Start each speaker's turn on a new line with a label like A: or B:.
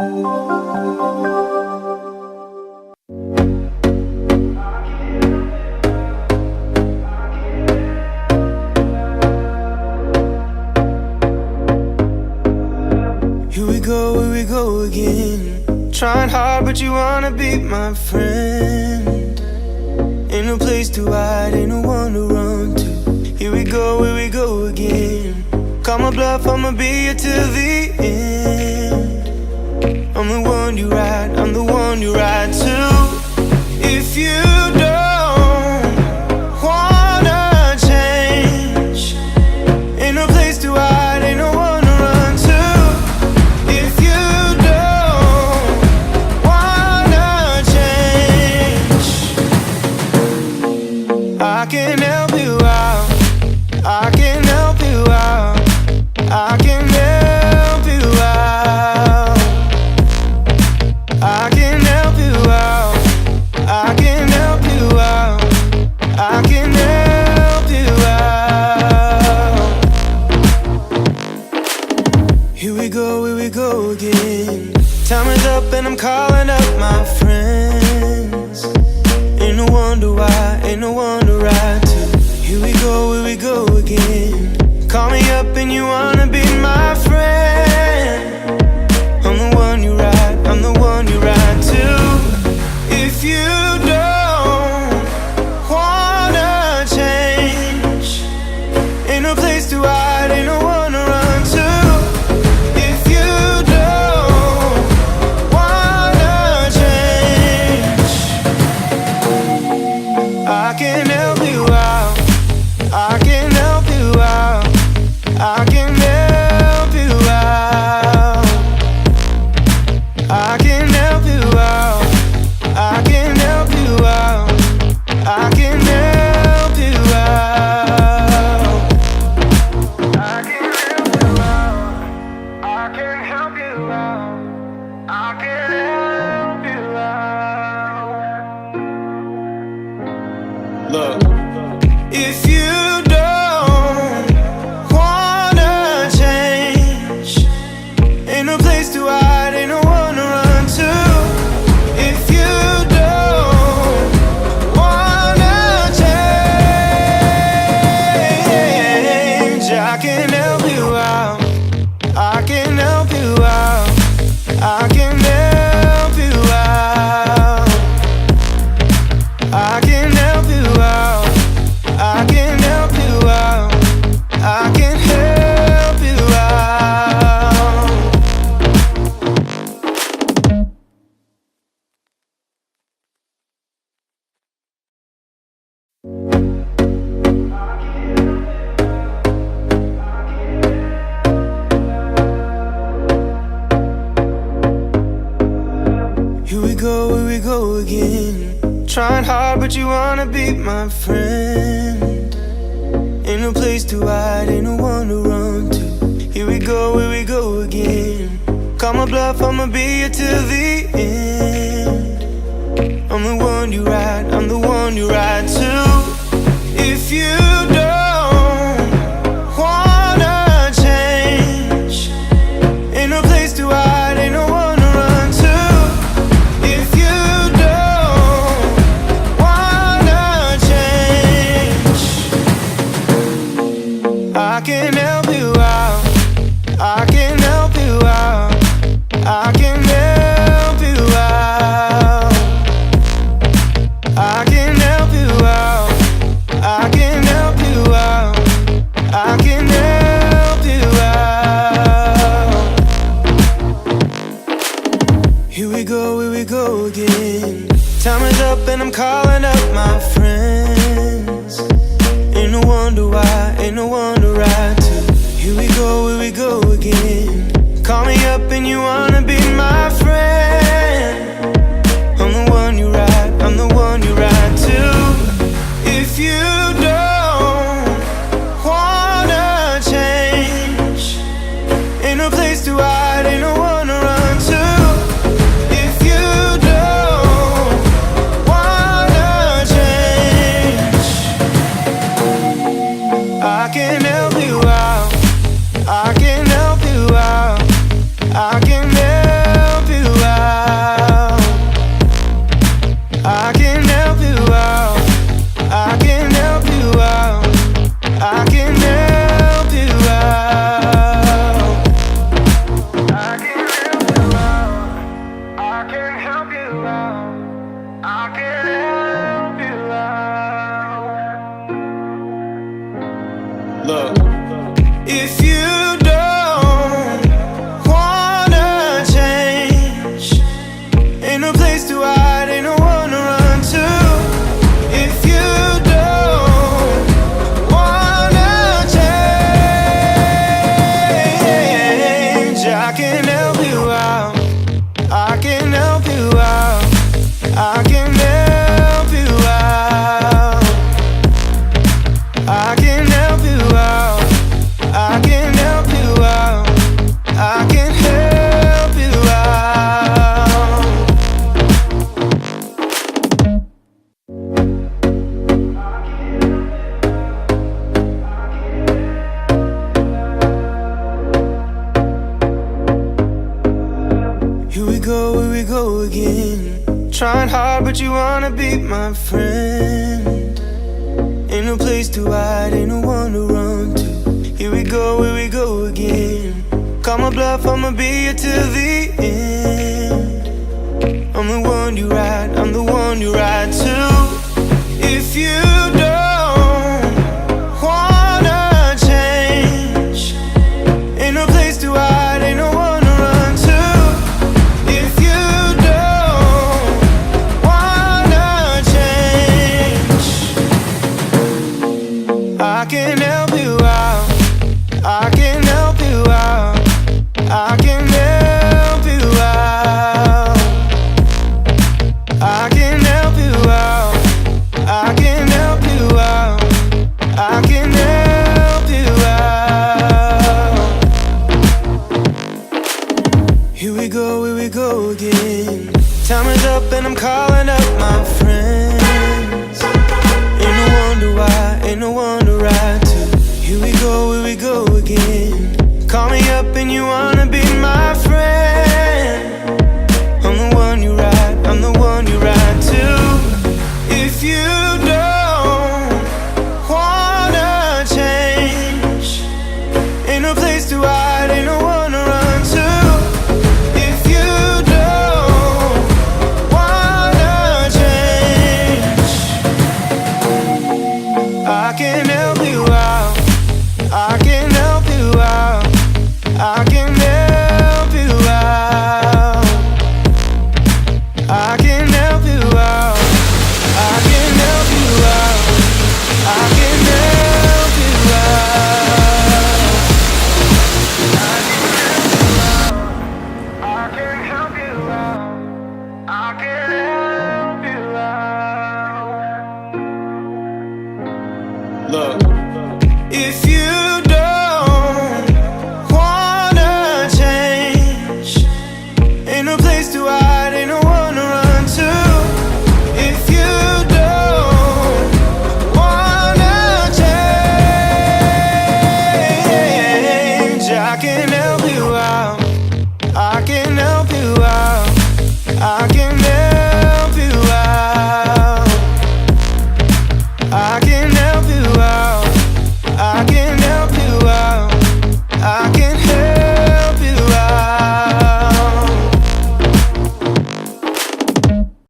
A: Here we go again. Trying hard but you wanna be my friend. Ain't no place to hide, ain't no one to run to. Here we go again. Call my bluff, I'ma be here till the end. I'm the one you ride, I'm the one you ride to. If you don't wanna change, ain't no place to hide, ain't no one to run to. If you don't wanna change, I can help you out, I can help you out, I can help you out, I can help you out, I can help you out, I can help you out. Here we go again. Time is up and I'm calling up my friends. Ain't no wonder why, ain't no one to ride to. Here we go again. Call me up and you wanna be my friend. I'm the one you ride, I'm the one you ride to. If you don't wanna change, ain't no place to hide, ain't no one to run to. If you don't wanna change, I can help you out, I can help you out, I can help you out, I can help you out, I can help you out, I can help you out, I can help you out, I can help you out, I can help you out. Look, if you don't wanna change, ain't no place to hide, ain't no one to run to. If you don't wanna change, I can help you out, I can help you out, I can help you out, I can help you out, I can help you out, I can help you out. Here we go again. Trying hard but you wanna be my friend. Ain't no place to hide, ain't no one to run to. Here we go again. Call my bluff, I'ma be here till the end. I'm the one you ride, I'm the one you ride to. If you don't wanna change, ain't no place to hide, ain't no one to run to. If you don't wanna change, I can help you out, I can help you out, I can help you out, I can help you out, I can help you out, I can help you out. Here we go again. Time is up and I'm calling up my friends. Ain't no wonder why, ain't no one to ride to. Here we go again. Call me up and you wanna be my friend. I'm the one you ride, I'm the one you ride to. If you don't wanna change, ain't no place to hide, ain't no one to run to. If you don't wanna change, I can help you out, I can help you out, I can help Here we go again. Trying hard but you wanna be my friend. Ain't no place to hide, ain't no one to run to. Here we go again. Call my bluff, I'ma be here till the end. I'm the one you ride, I'm the one you ride to. If you don't wanna change, ain't no place to hide, ain't no one to run to. If you don't wanna change, I can help you out, I can help you out, I can help you out, I can help you out, I can help you out, I can help you out. Here we go again. Time is up and I'm calling up my friends. Ain't no wonder why, ain't no one to ride to. Here we go again. Call me up and you wanna be my friend.